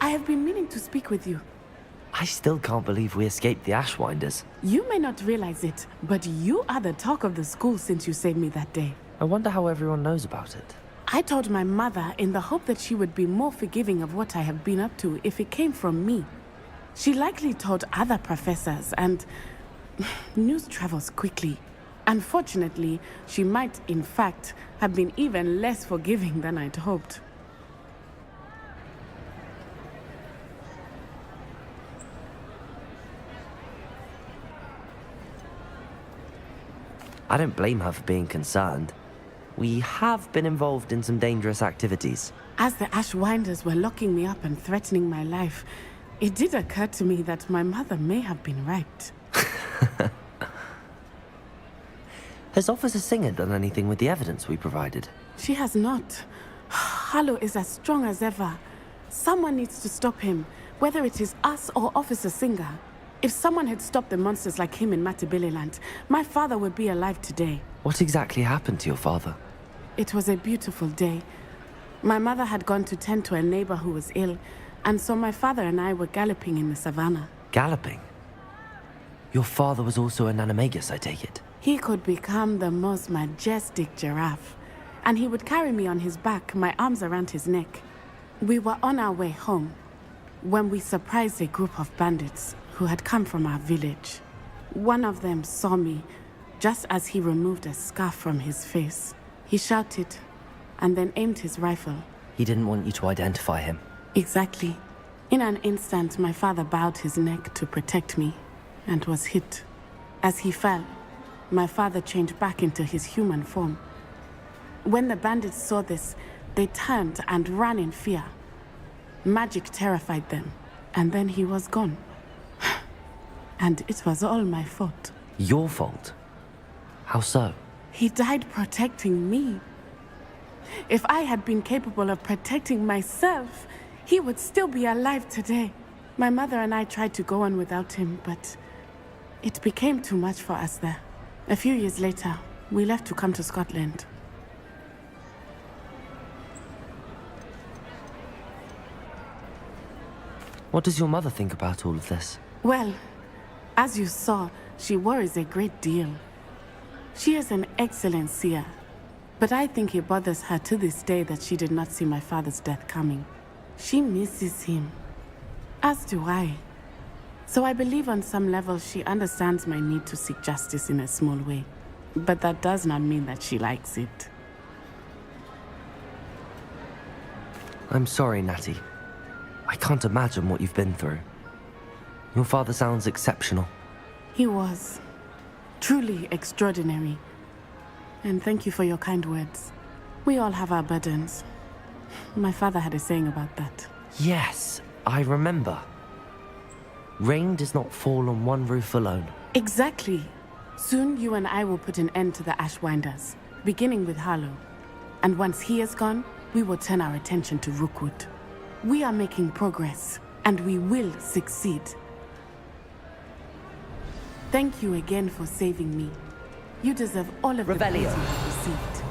I have been meaning to speak with you. I still can't believe we escaped the Ashwinders. You may not realize it, but you are the talk of the school since you saved me that day. I wonder how everyone knows about it. I told my mother in the hope that she would be more forgiving of what I have been up to if it came from me. She likely told other professors, and news travels quickly. Unfortunately, she might, in fact, have been even less forgiving than I'd hoped. I don't blame her for being concerned. We have been involved in some dangerous activities. As the Ashwinders were locking me up and threatening my life, it did occur to me that my mother may have been right. Has Officer Singer done anything with the evidence we provided? She has not. Harlow is as strong as ever. Someone needs to stop him, whether it is us or Officer Singer. If someone had stopped the monsters like him in Matabeleland, my father would be alive today. What exactly happened to your father? It was a beautiful day. My mother had gone to tend to a neighbor who was ill, and so my father and I were galloping in the savannah. Galloping? Your father was also an animagus, I take it? He could become the most majestic giraffe, and he would carry me on his back, my arms around his neck. We were on our way home when we surprised a group of bandits who had come from our village. One of them saw me just as he removed a scarf from his face. He shouted and then aimed his rifle. He didn't want you to identify him. Exactly. In an instant, my father bowed his neck to protect me and was hit. As he fell, my father changed back into his human form. When the bandits saw this, they turned and ran in fear. Magic terrified them, and then he was gone. And it was all my fault. Your fault? How so? He died protecting me. If I had been capable of protecting myself, he would still be alive today. My mother and I tried to go on without him, but it became too much for us there. A few years later, we left to come to Scotland. What does your mother think about all of this? Well, as you saw, she worries a great deal. She is an excellent seer, but I think it bothers her to this day that she did not see my father's death coming. She misses him, as do I. So I believe on some level she understands my need to seek justice in a small way. But that does not mean that she likes it. I'm sorry, Natty. I can't imagine what you've been through. Your father sounds exceptional. He was truly extraordinary. And thank you for your kind words. We all have our burdens. My father had a saying about that. Yes, I remember. Rain does not fall on one roof alone. Exactly. Soon you and I will put an end to the Ashwinders, beginning with Harlow. And once he is gone, we will turn our attention to Rookwood. We are making progress, and we will succeed. Thank you again for saving me. You deserve all of the praise you have received.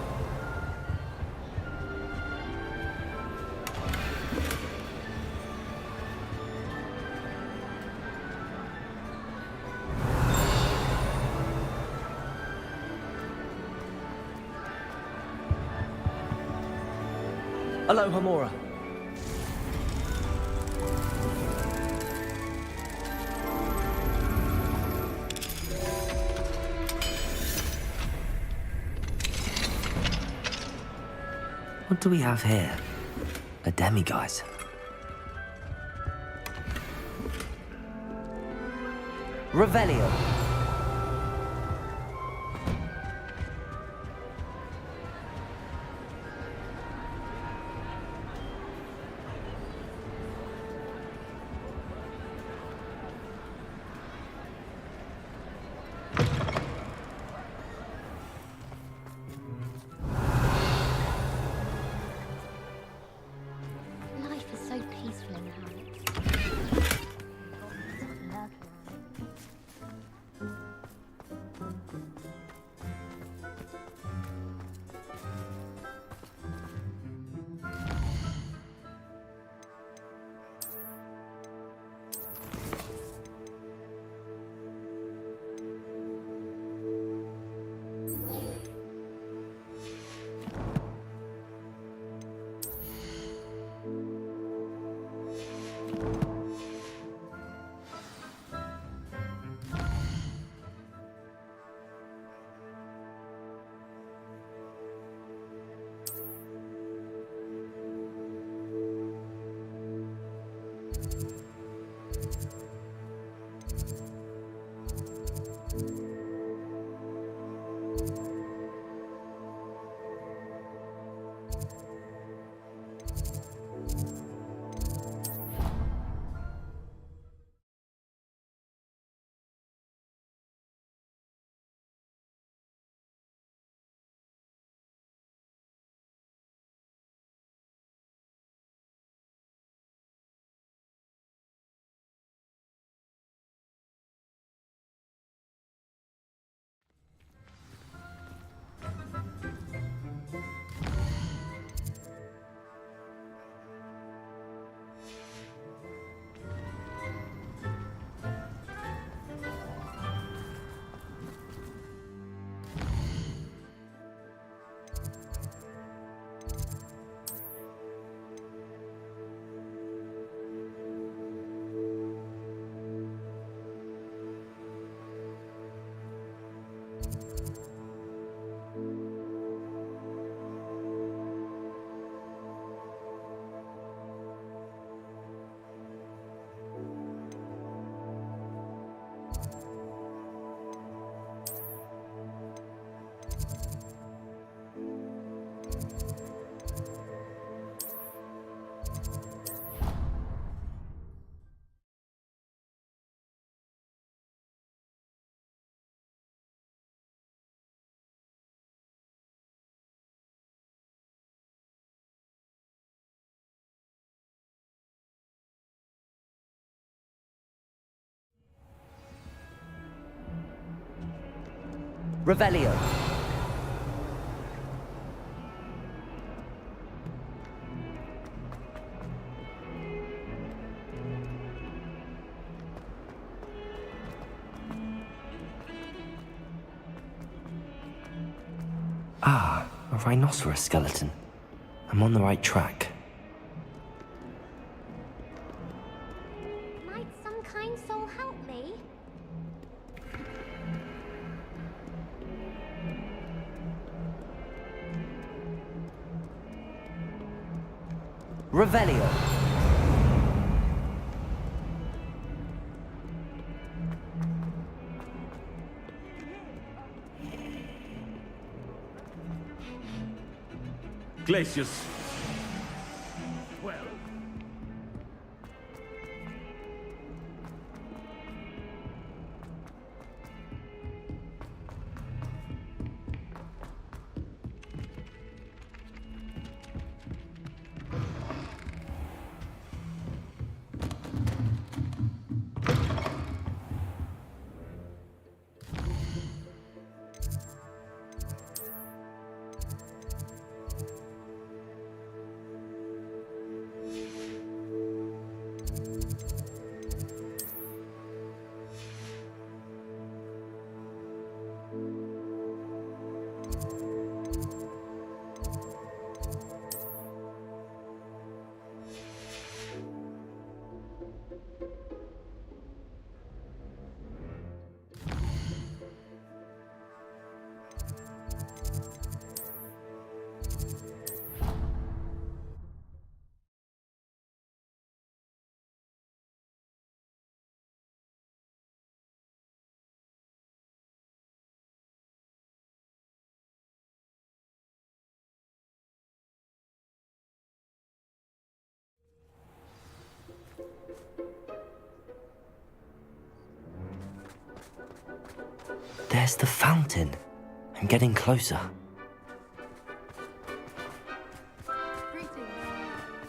Aloha, Mora. What do we have here? A demiguise. Revelio. Life is so peaceful in Hogwarts. Revelio. Ah, a rhinoceros skeleton. I'm on the right track. Might some kind soul help me? Revelio. Glacius. Well? There's the fountain. I'm getting closer.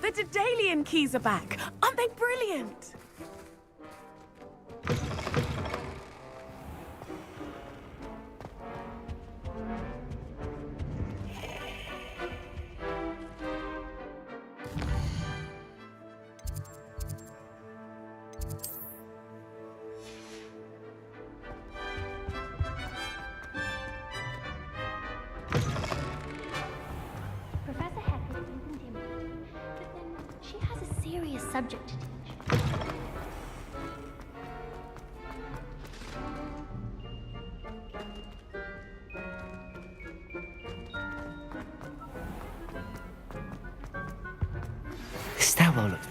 The Daedalian keys are back. Aren't they brilliant? Professor Hecker seems intimidating, but then she has a serious subject to teach. This stairwell looks...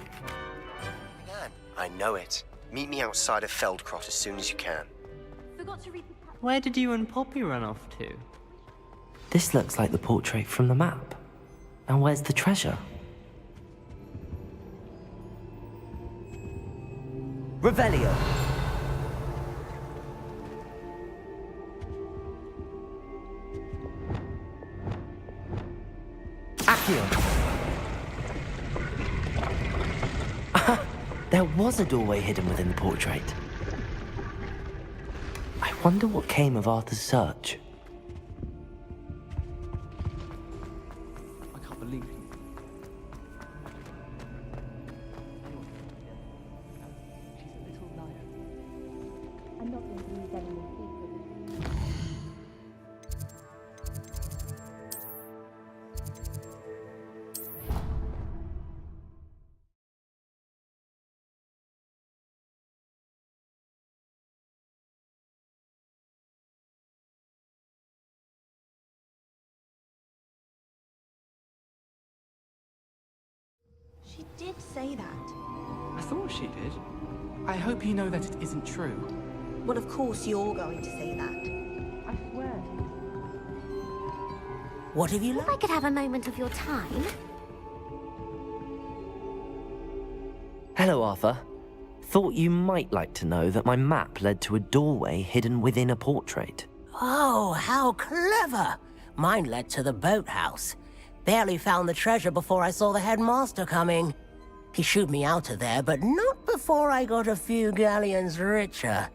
Man, I know it. Meet me outside of Feldcrot as soon as you can. Forgot to read the Where did you and Poppy run off to? This looks like the portrait from the map. Now where's the treasure? Revelio. Accio. There was a doorway hidden within the portrait. I wonder what came of Arthur's search. I can't believe you. She's a little liar. I'm not going to lose any more secrets. She did say that. I thought she did. I hope you know that it isn't true. Well, of course you're going to say that. I swear. What have you If I could have a moment of your time. Hello, Arthur. Thought you might like to know that my map led to a doorway hidden within a portrait. Oh, how clever! Mine led to the boathouse. Barely found the treasure before I saw the headmaster coming. He shooed me out of there, but not before I got a few galleons richer.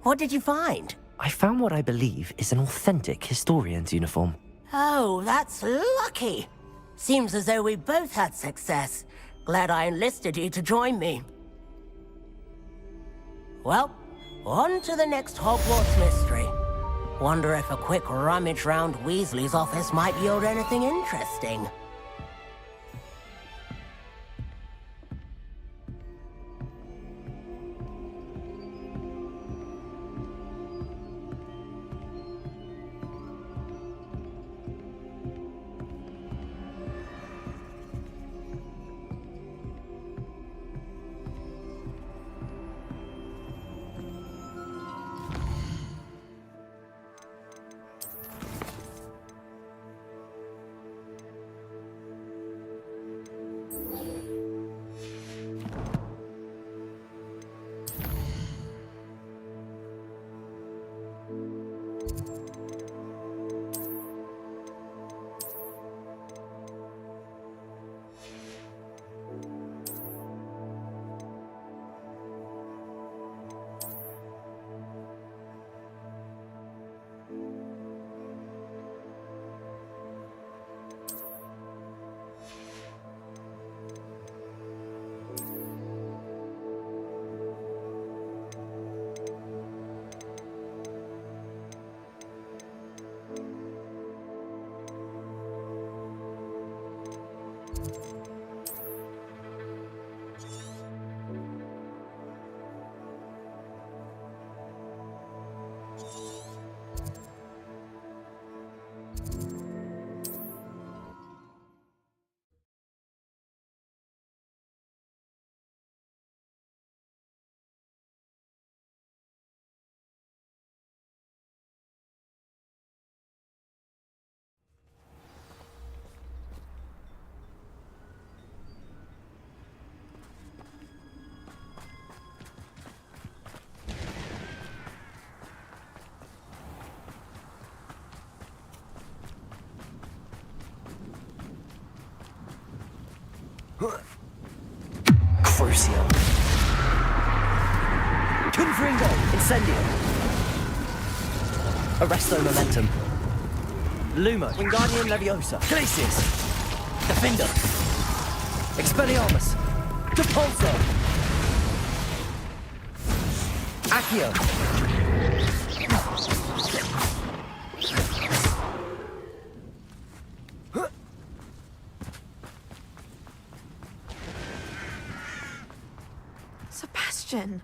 What did you find? I found what I believe is an authentic historian's uniform. Oh, that's lucky. Seems as though we both had success. Glad I enlisted you to join me. Well, on to the next Hogwarts mystery. Wonder if a quick rummage round Weasley's office might yield anything interesting. Crucio. Confringo. Incendio. Arresto Momentum. Lumo. Wingardium Leviosa. Glacius. Defender. Expelliarmus. Depulso. Accio. Sebastian,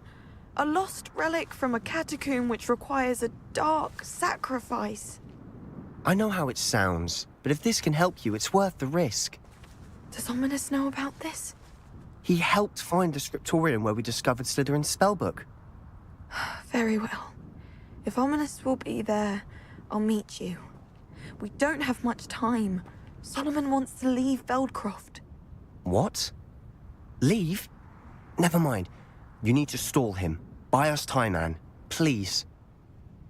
a lost relic from a catacomb which requires a dark sacrifice. I know how it sounds, but if this can help you, it's worth the risk. Does Ominous know about this? He helped find the scriptorium where we discovered Slytherin's spellbook. Very well. If Ominous will be there, I'll meet you. We don't have much time. Solomon wants to leave Feldcroft. What? Leave? Never mind. You need to stall him. Buy us time, Anne. Please.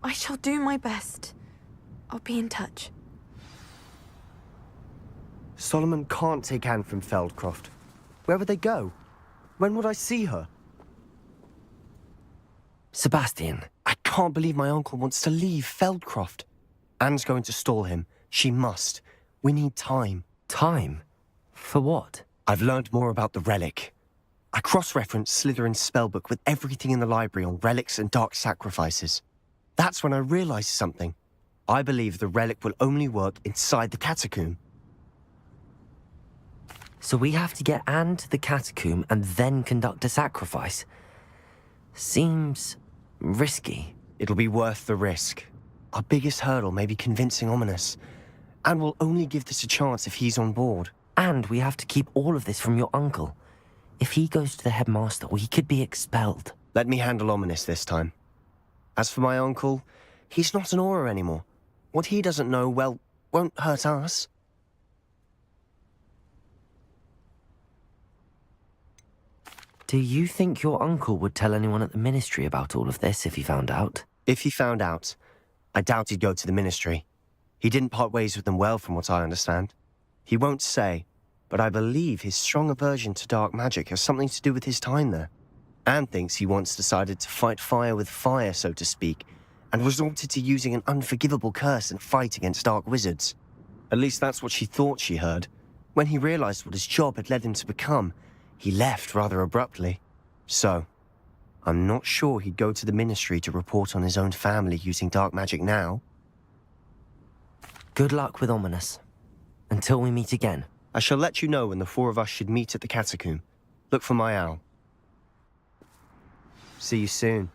I shall do my best. I'll be in touch. Solomon can't take Anne from Feldcroft. Where would they go? When would I see her? Sebastian. I can't believe my uncle wants to leave Feldcroft. Anne's going to stall him. She must. We need time. Time? For what? I've learned more about the relic. I cross-referenced Slytherin's spellbook with everything in the library on relics and dark sacrifices. That's when I realized something. I believe the relic will only work inside the catacomb. So we have to get Anne to the catacomb and then conduct a sacrifice? Seems risky. It'll be worth the risk. Our biggest hurdle may be convincing Ominous. And we'll only give this a chance if he's on board. And we have to keep all of this from your uncle. If he goes to the headmaster, he could be expelled. Let me handle Ominous this time. As for my uncle, he's not an Auror anymore. What he doesn't know, well, won't hurt us. Do you think your uncle would tell anyone at the ministry about all of this if he found out? If he found out, I doubt he'd go to the ministry. He didn't part ways with them well, from what I understand. He won't say, but I believe his strong aversion to dark magic has something to do with his time there. Anne thinks he once decided to fight fire with fire, so to speak, and resorted to using an unforgivable curse in a fight against dark wizards. At least that's what she thought she heard. When he realized what his job had led him to become, he left rather abruptly. So, I'm not sure he'd go to the Ministry to report on his own family using dark magic now. Good luck with Ominous. Until we meet again. I shall let you know when the four of us should meet at the catacomb. Look for my owl. See you soon.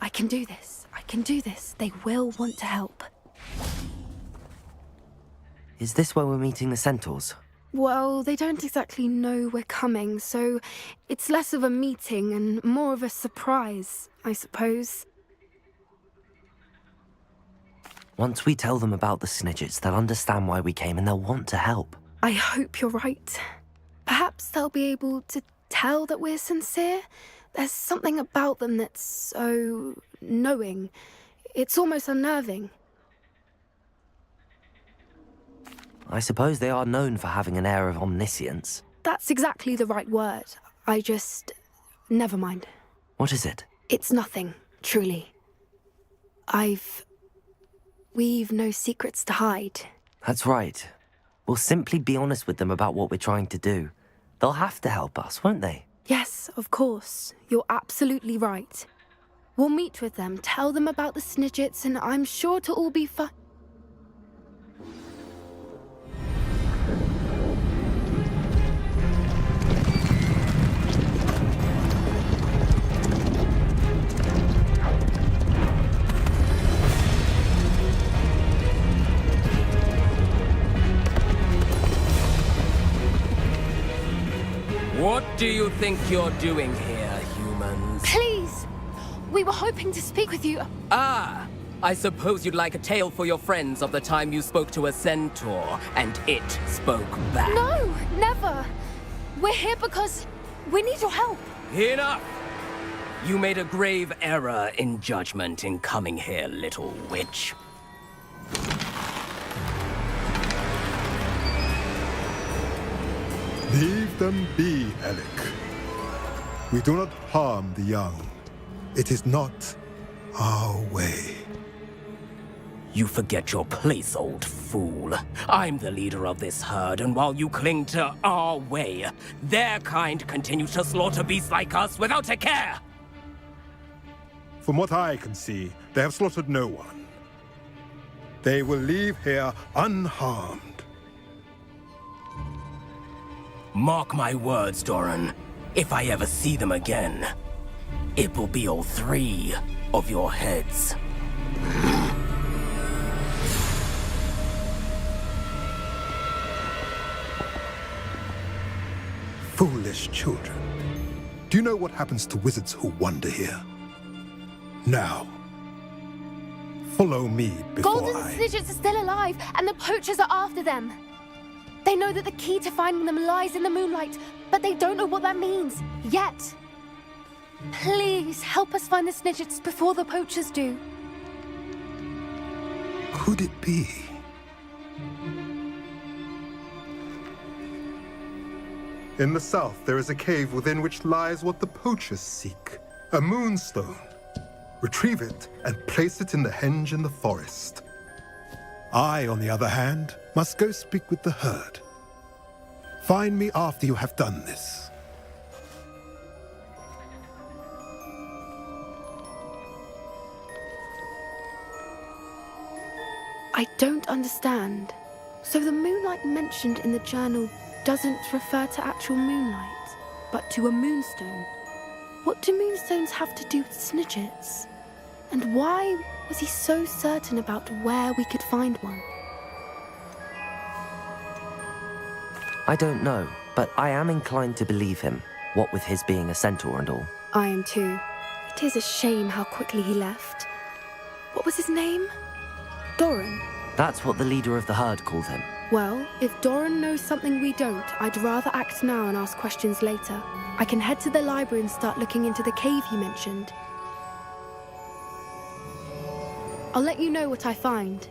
I can do this. I can do this. They will want to help. Is this where we're meeting the Centaurs? Well, they don't exactly know we're coming, so it's less of a meeting and more of a surprise, I suppose. Once we tell them about the Snidgets, they'll understand why we came and they'll want to help. I hope you're right. Perhaps they'll be able to tell that we're sincere. There's something about them that's so knowing. It's almost unnerving. I suppose they are known for having an air of omniscience. That's exactly the right word. Never mind. What is it? It's nothing, truly. We've no secrets to hide. That's right. We'll simply be honest with them about what we're trying to do. They'll have to help us, won't they? Yes, of course. You're absolutely right. We'll meet with them, tell them about the Snidgets, and I'm sure to all be fine. What do you think you're doing here, humans? Please! We were hoping to speak with you. Ah! I suppose you'd like a tale for your friends of the time you spoke to a centaur, and it spoke back. No, never! We're here because we need your help. Enough! You made a grave error in judgment in coming here, little witch. Leave them be, Alec. We do not harm the young. It is not our way. You forget your place, old fool. I'm the leader of this herd, and while you cling to our way, their kind continues to slaughter beasts like us without a care! From what I can see, they have slaughtered no one. They will leave here unharmed. Mark my words, Doran. If I ever see them again, it will be all three of your heads. Foolish children. Do you know what happens to wizards who wander here? Now, follow me before Golden Snidgets are still alive, and the poachers are after them. They know that the key to finding them lies in the moonlight, but they don't know what that means, yet. Please, help us find the Snidgets before the poachers do. Could it be? In the south, there is a cave within which lies what the poachers seek. A moonstone. Retrieve it and place it in the henge in the forest. I, on the other hand, must go speak with the herd. Find me after you have done this. I don't understand. So the moonlight mentioned in the journal doesn't refer to actual moonlight, but to a moonstone. What do moonstones have to do with Snidgets? And why was he so certain about where we could find one? I don't know, but I am inclined to believe him, what with his being a centaur and all. I am too. It is a shame how quickly he left. What was his name? Doran. That's what the leader of the herd called him. Well, if Doran knows something we don't, I'd rather act now and ask questions later. I can head to the library and start looking into the cave you mentioned. I'll let you know what I find.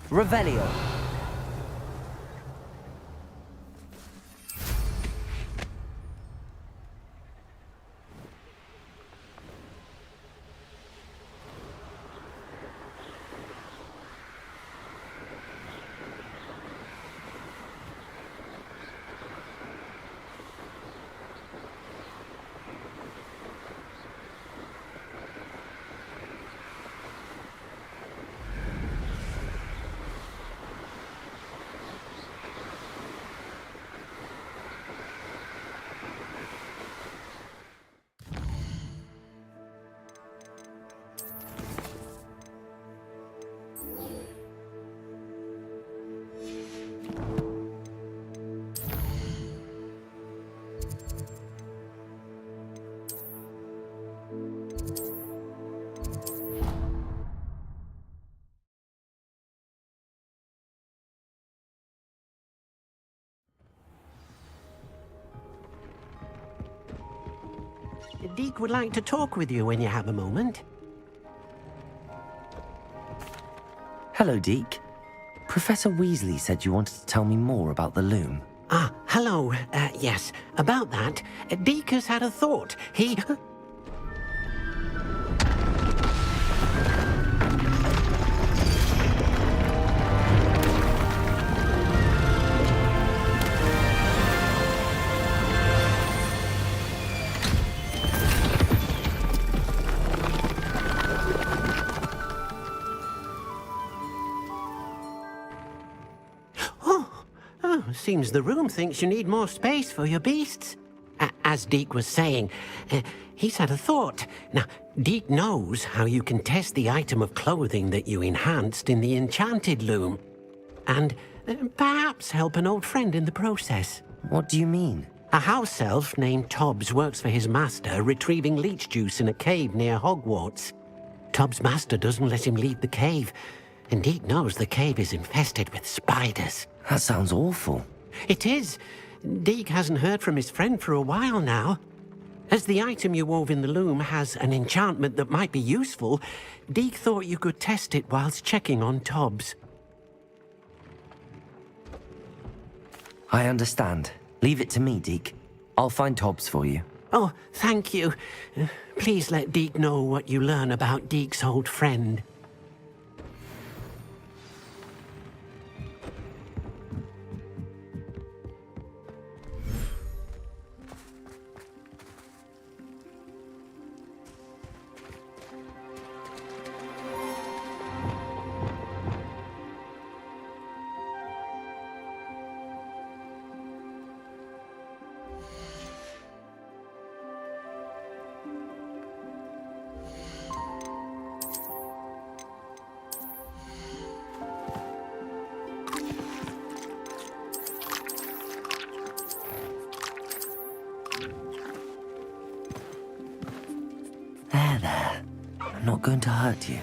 Revelio. Deek would like to talk with you when you have a moment. Hello, Deke. Professor Weasley said you wanted to tell me more about the loom. Ah, hello. Yes, about that. Deek has had a thought. He... Seems the room thinks you need more space for your beasts. As Deek was saying, he's had a thought. Now, Deek knows how you can test the item of clothing that you enhanced in the enchanted loom. And perhaps help an old friend in the process. What do you mean? A house elf named Tobbs works for his master, retrieving leech juice in a cave near Hogwarts. Tobbs' master doesn't let him leave the cave, and Deek knows the cave is infested with spiders. That sounds awful. It is. Deek hasn't heard from his friend for a while now. As the item you wove in the loom has an enchantment that might be useful, Deek thought you could test it whilst checking on Tobbs. I understand. Leave it to me, Deke. I'll find Tobbs for you. Oh, thank you. Please let Deek know what you learn about Deek's old friend. There. I'm not going to hurt you.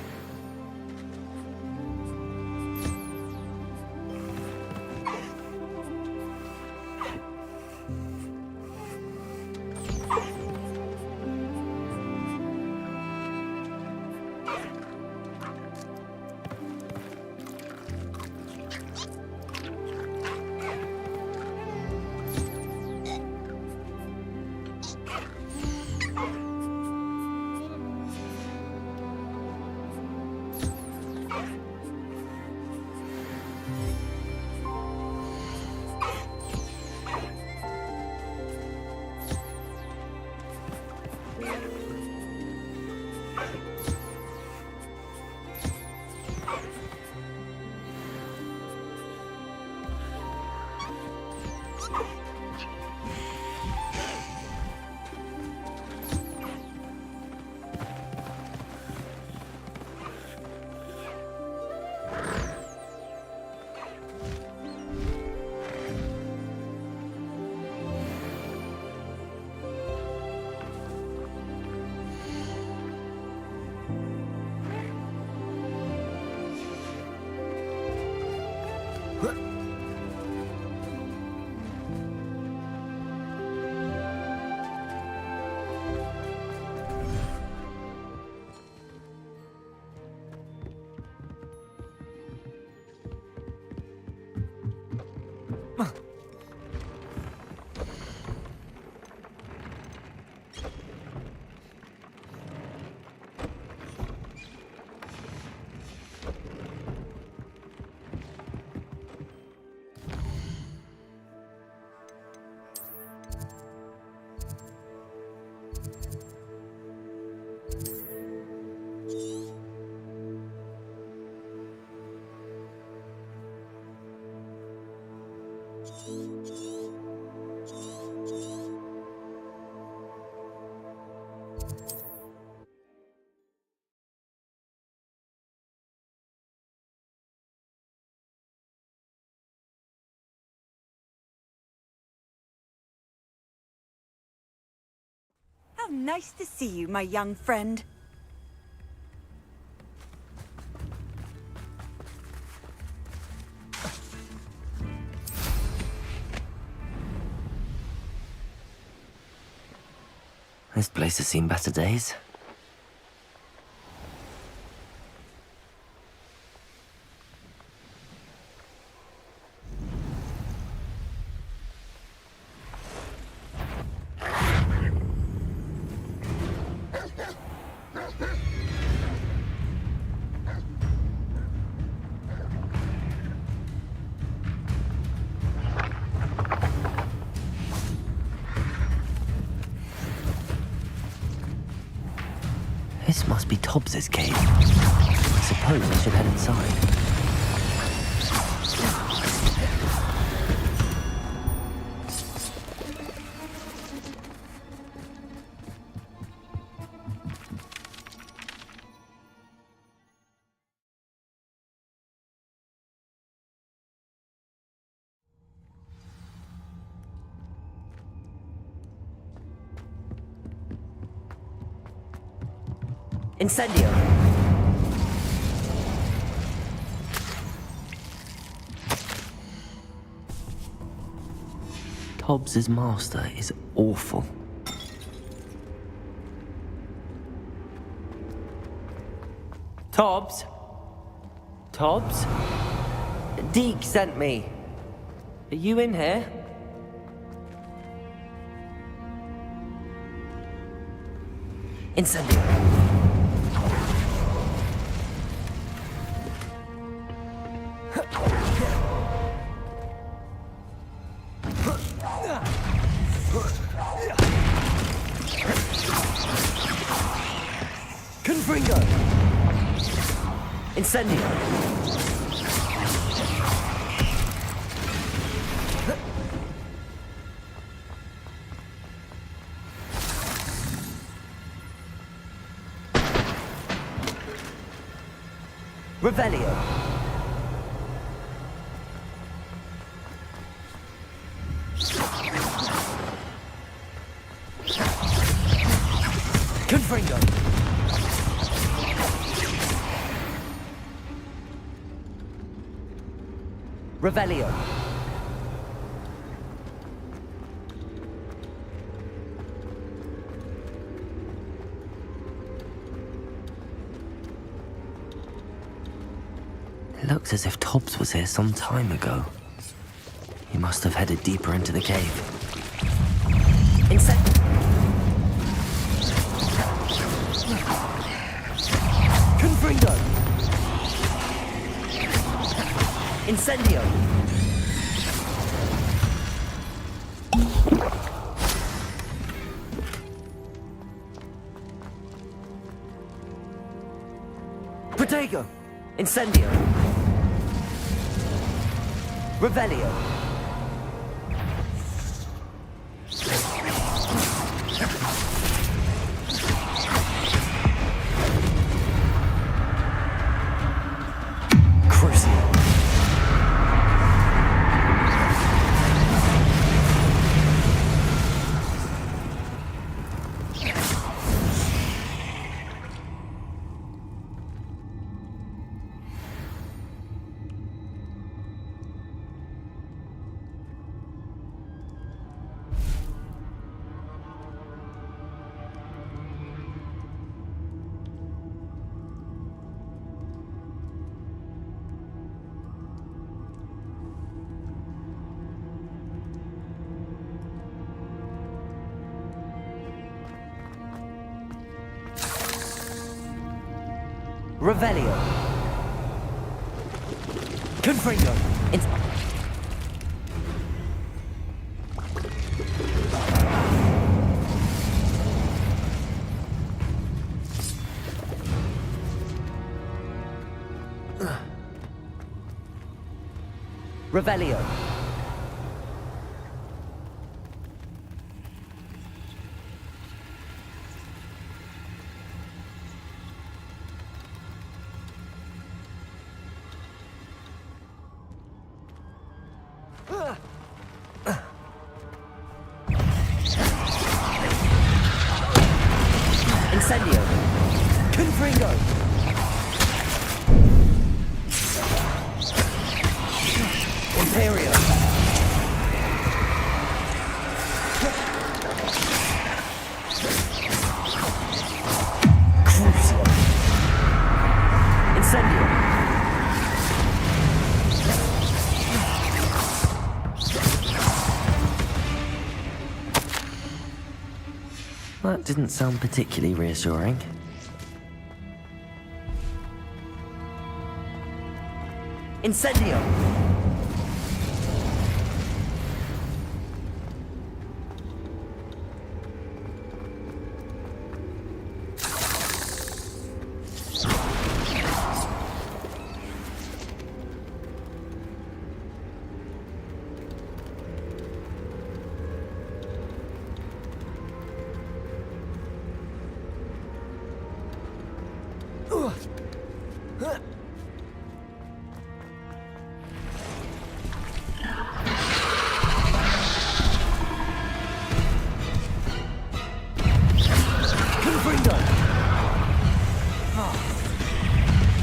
How nice to see you, my young friend. This place has seen better days. This must be Tobbs's cave. I suppose I should head inside. Incendio! Tobbs's master is awful. Tobbs? Tobbs? Deke sent me. Are you in here? Incendio! Confringo! Incendio! Revelio! Confringo! Revelio. It looks as if Tobbs was here some time ago. He must have headed deeper into the cave. Confringo! Incendio! Protego! Incendio! Revelio! Revelio. Confringo. Revelio. Incendio. Confringo. Imperio. Crucio. Incendio. That didn't sound particularly reassuring. Incendio!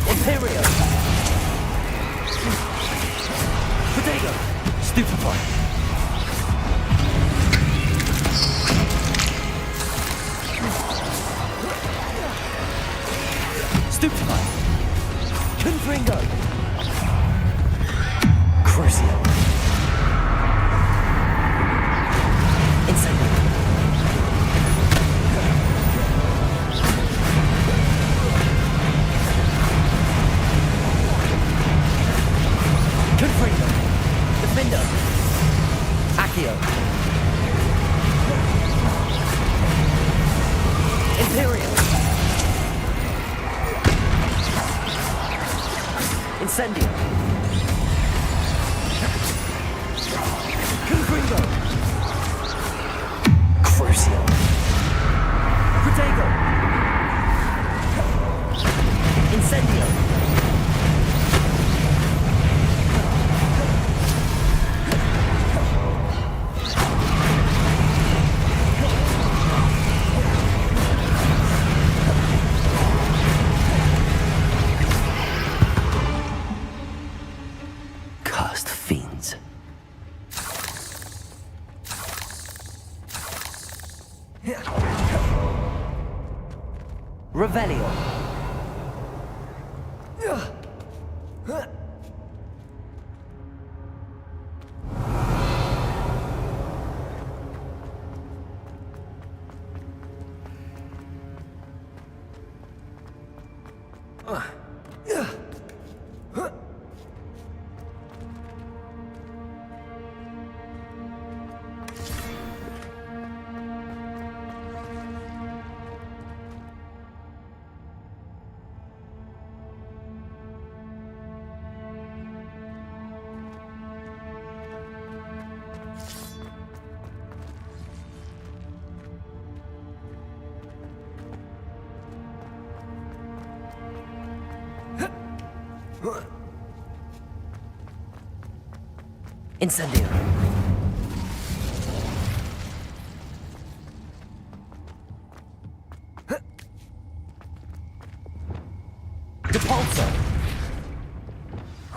Imperio! Protego! Stupefy! Stupefy! Confringo! Crucio! Incendio! Confringo! Defendo! Accio! Imperio! Incendio! Confringo! Crucio! Protego! Incendio! Cursed fiends. Revelio. Incendio. Depulso!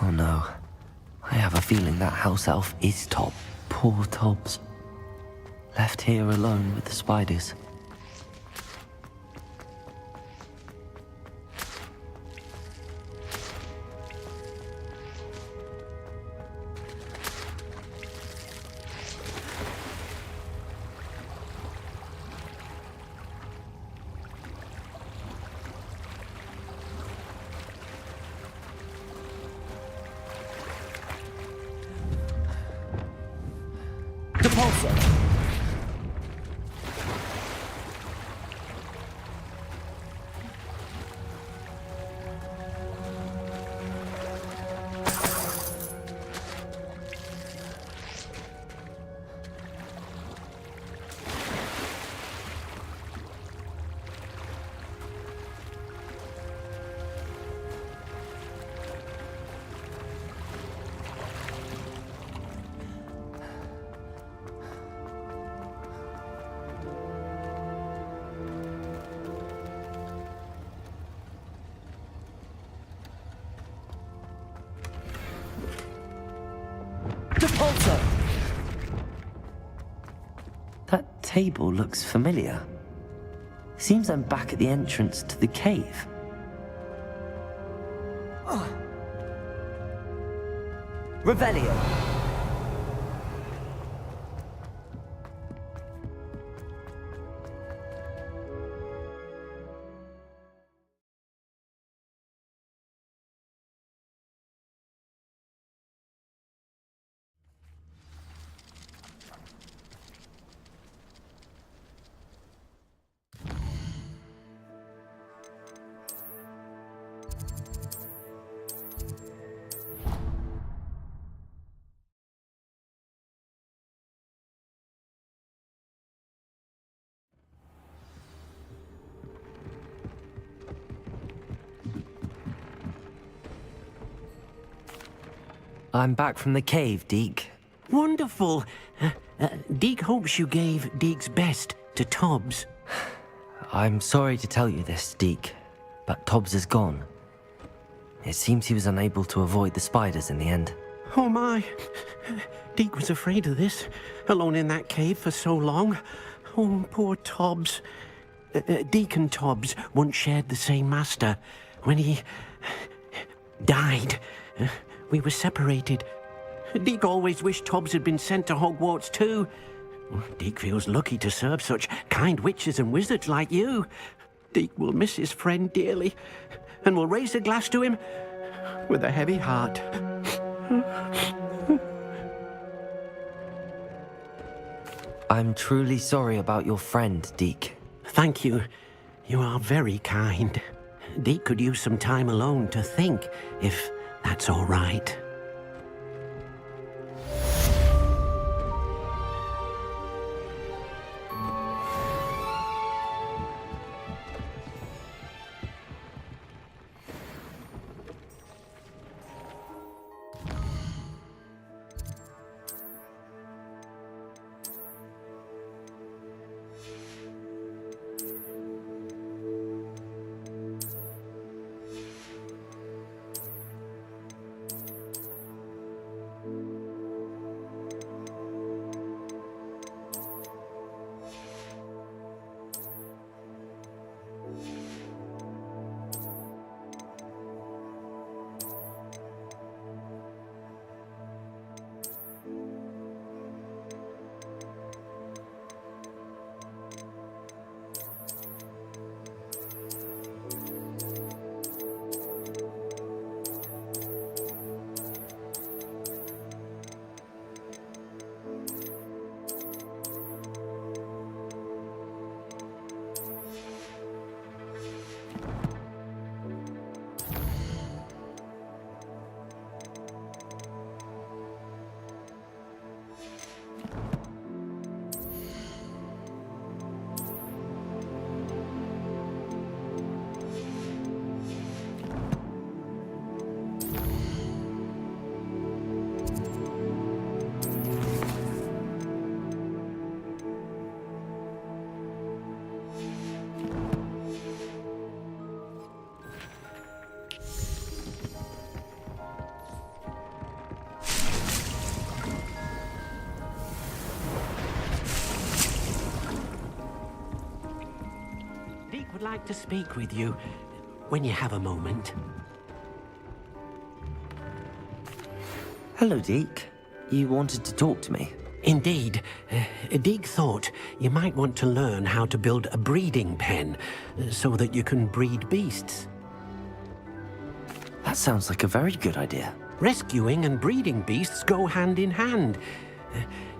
Oh no. I have a feeling that house elf is Tob. Poor Tobbs. Left here alone with the spiders. Depulso! That table looks familiar. Seems I'm back at the entrance to the cave. Revelio! I'm back from the cave, Deke. Wonderful. Deke hopes you gave Deke's best to Tobbs. I'm sorry to tell you this, Deke, but Tobbs is gone. It seems he was unable to avoid the spiders in the end. Oh my. Deke was afraid of this, alone in that cave for so long. Oh, poor Tobbs. Deke and Tobbs once shared the same master. When he died, we were separated. Deke always wished Tobbs had been sent to Hogwarts too. Deke feels lucky to serve such kind witches and wizards like you. Deke will miss his friend dearly, and will raise a glass to him with a heavy heart. I'm truly sorry about your friend, Deke. Thank you. You are very kind. Deke could use some time alone to think, if that's all right. like to speak with you when you have a moment. Hello, Deke. You wanted to talk to me? Indeed. Deke thought you might want to learn how to build a breeding pen so that you can breed beasts. That sounds like a very good idea. Rescuing and breeding beasts go hand in hand.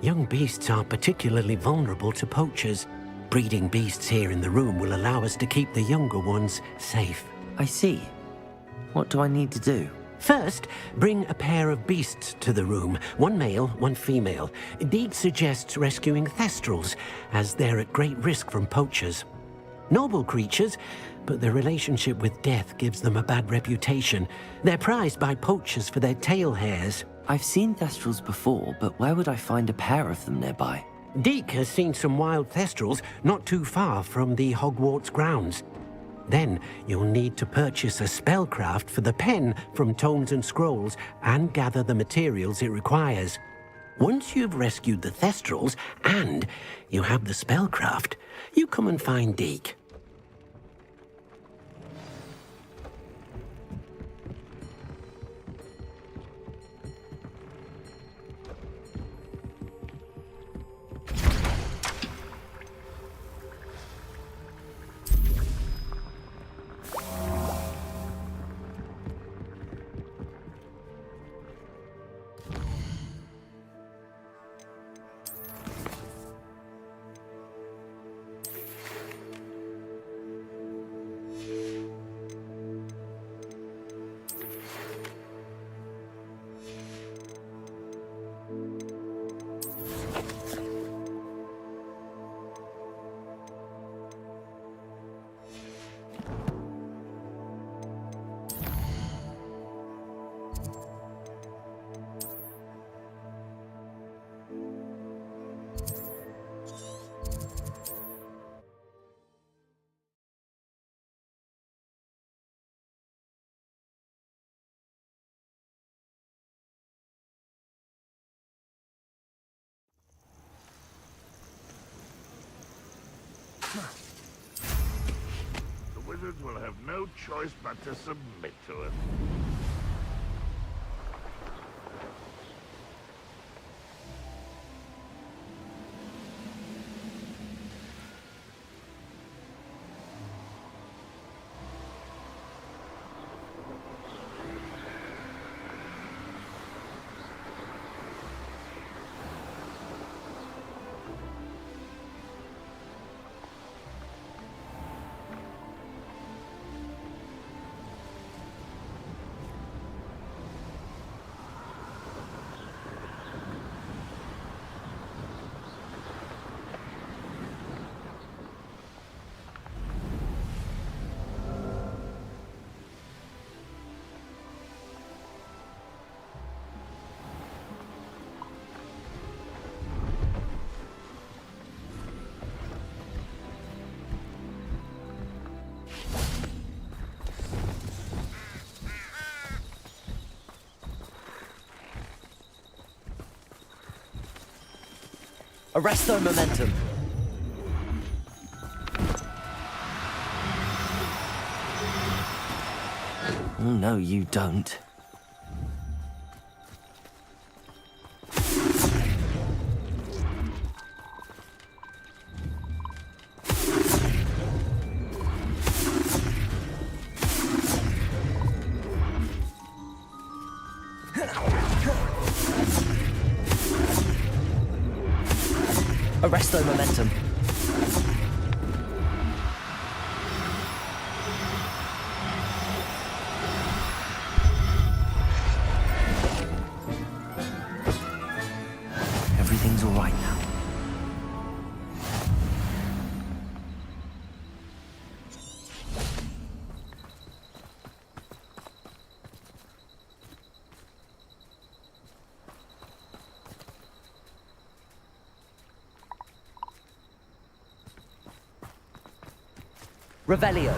Young beasts are particularly vulnerable to poachers. Breeding beasts here in the room will allow us to keep the younger ones safe. I see. What do I need to do? First, bring a pair of beasts to the room. One male, one female. Deke suggests rescuing thestrals, as they're at great risk from poachers. Noble creatures, but their relationship with death gives them a bad reputation. They're prized by poachers for their tail hairs. I've seen thestrals before, but where would I find a pair of them nearby? Deke has seen some wild thestrals not too far from the Hogwarts grounds. Then you'll need to purchase a spellcraft for the pen from Tomes and Scrolls and gather the materials it requires. Once you've rescued the thestrals and you have the spellcraft, you come and find Deke. The wizards will have no choice but to submit to it. Arresto momentum. Oh, no, you don't. Arresto momentum. Everything's all right now. Revelio.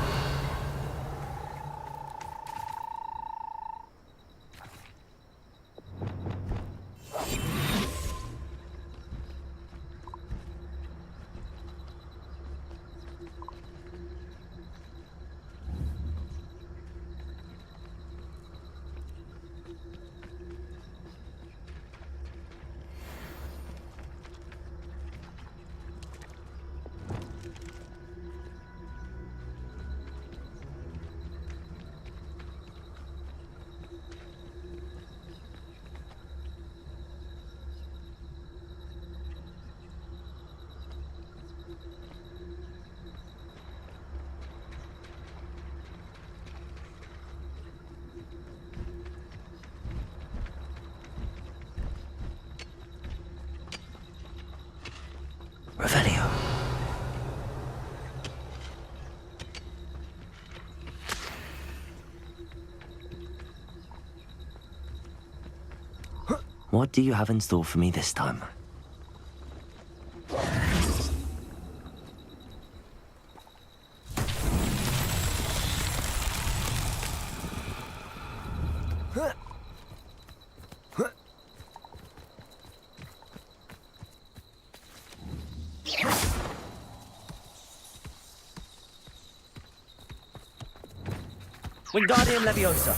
What do you have in store for me this time? Wingardium Leviosa.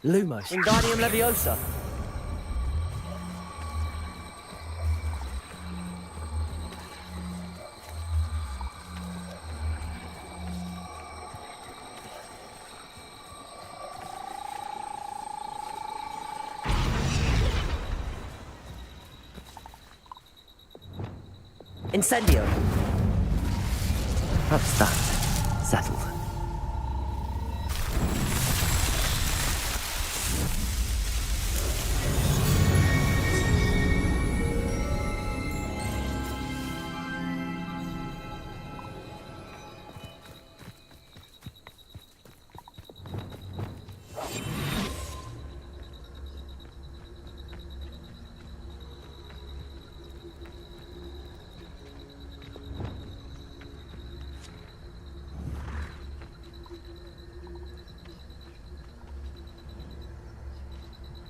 Lumos. Wingardium Leviosa. Incendio. That's that. Settled.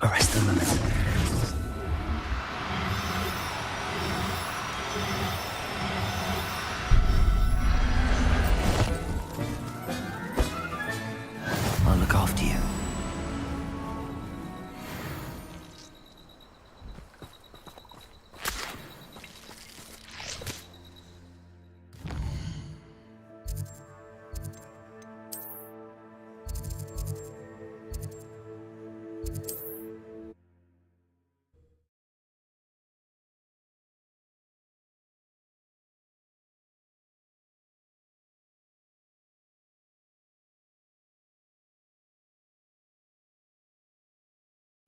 Arrest the moment. I'll look after you.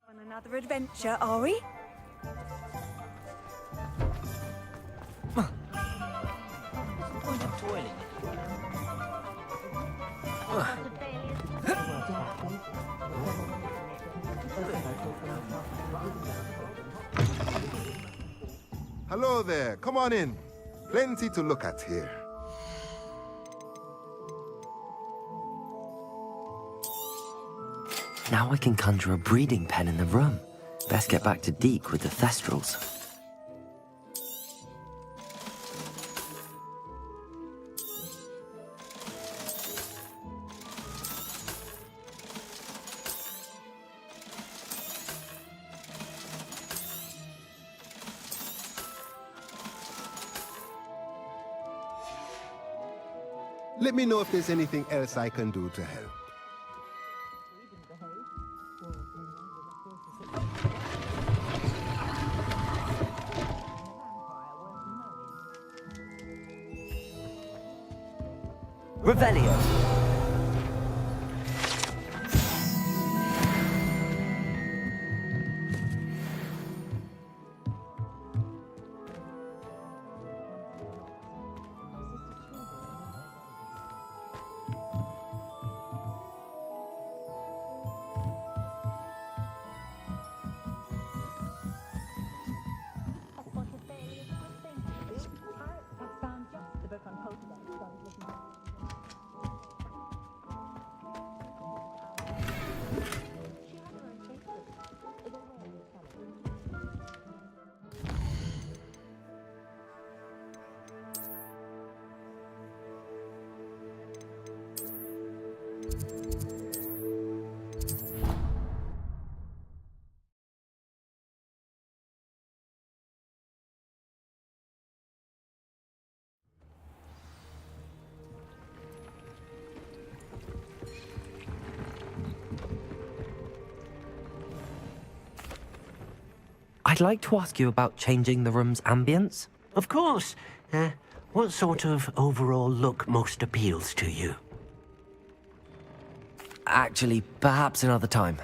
On another adventure, are we? Hello there, come on in. Plenty to look at here. Now I can conjure a breeding pen in the room. Best get back to Deke with the Thestrals. Let me know if there's anything else I can do to help. Revelio. I'd like to ask you about changing the room's ambience. Of course. What sort of overall look most appeals to you? Actually, perhaps another time.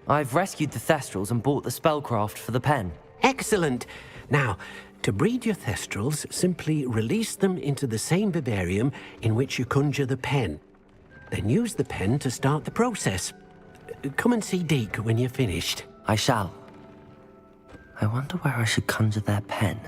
I've rescued the Thestrals and bought the spellcraft for the pen. Excellent. Now, to breed your Thestrals, simply release them into the same vivarium in which you conjure the pen. Then use the pen to start the process. Come and see Deke when you're finished. I shall. I wonder where I should conjure their pen.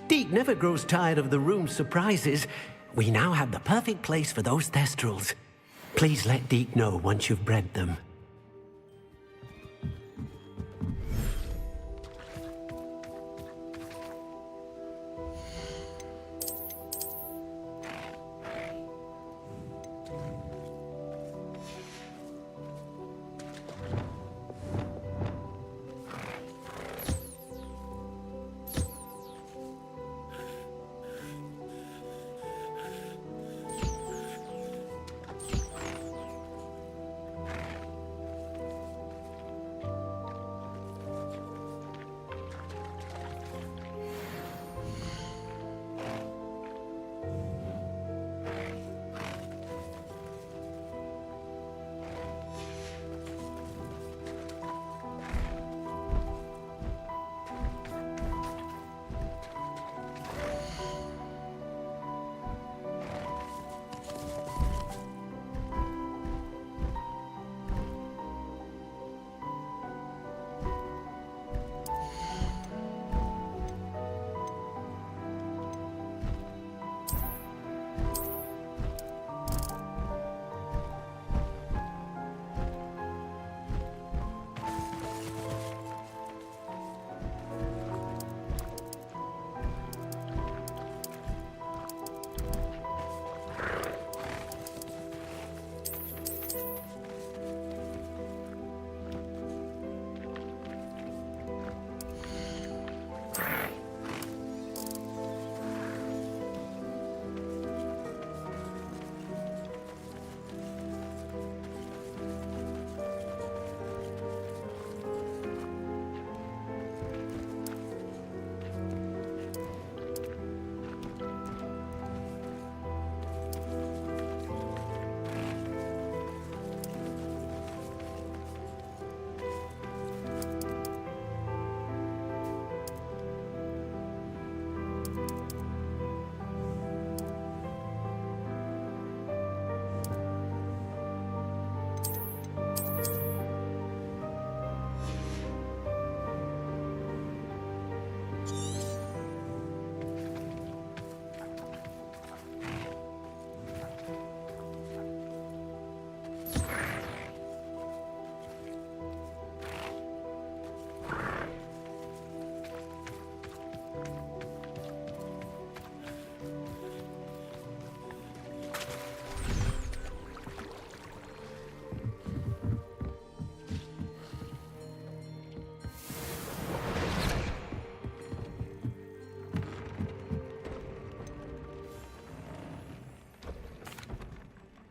Deke never grows tired of the room's surprises. We now have the perfect place for those Thestrals. Please let Deke know once you've bred them.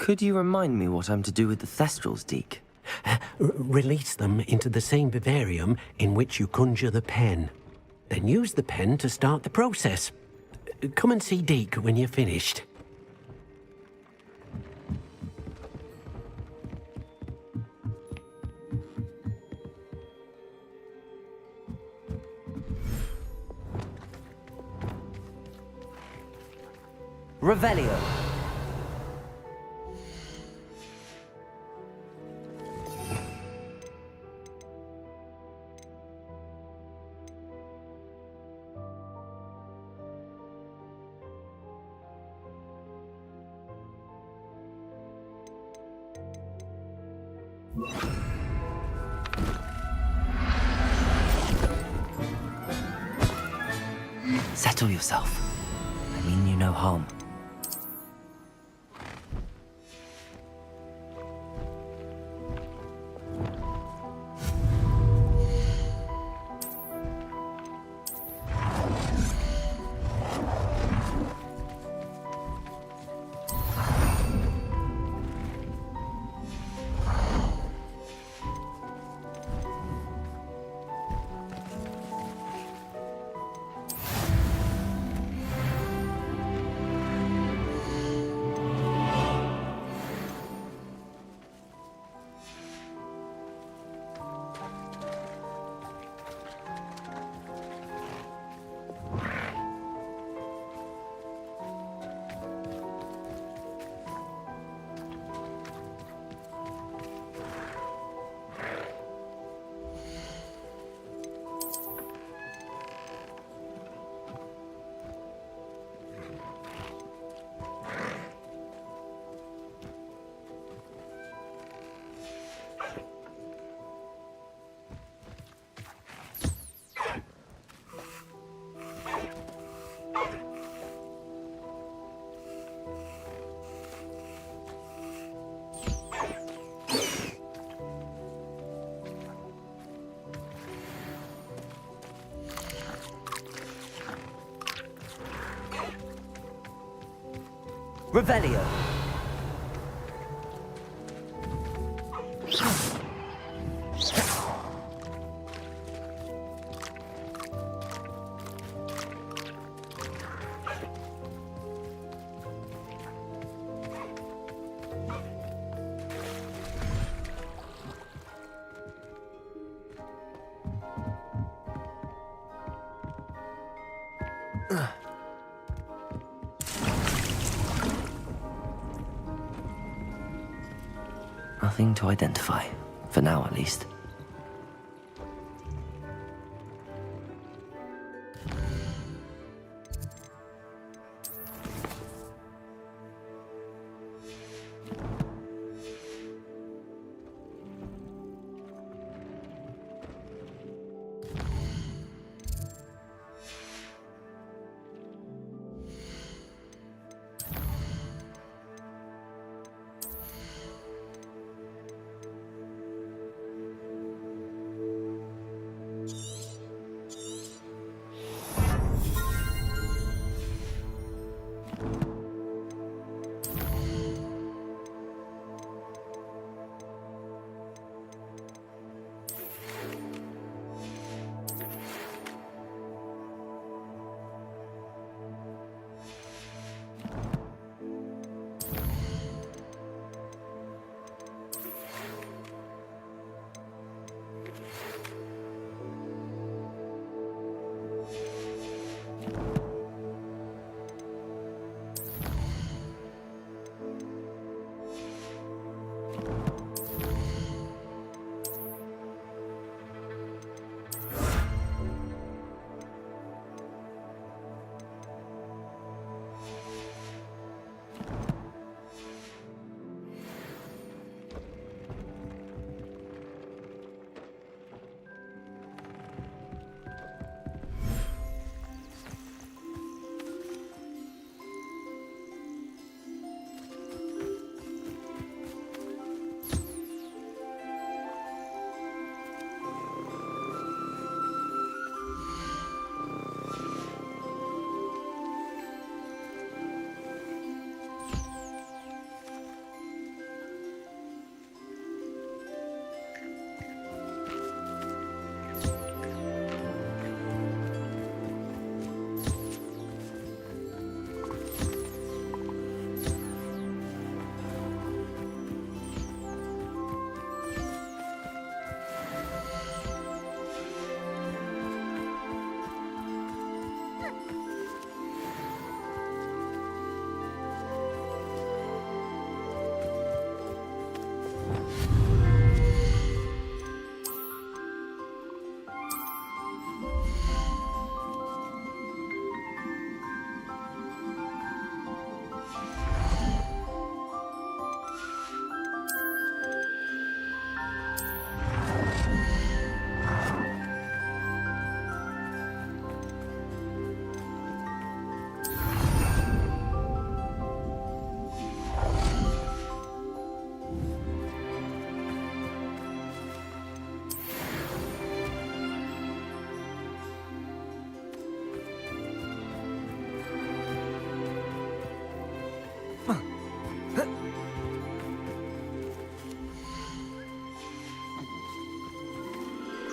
Could you remind me what I'm to do with the Thestrals, Deke? Release them into the same vivarium in which you conjure the pen. Then use the pen to start the process. Come and see Deke when you're finished. Revelio. Settle yourself. I mean you no harm. Revelio. Nothing to identify, for now at least.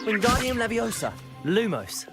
Wingardium Leviosa. Lumos.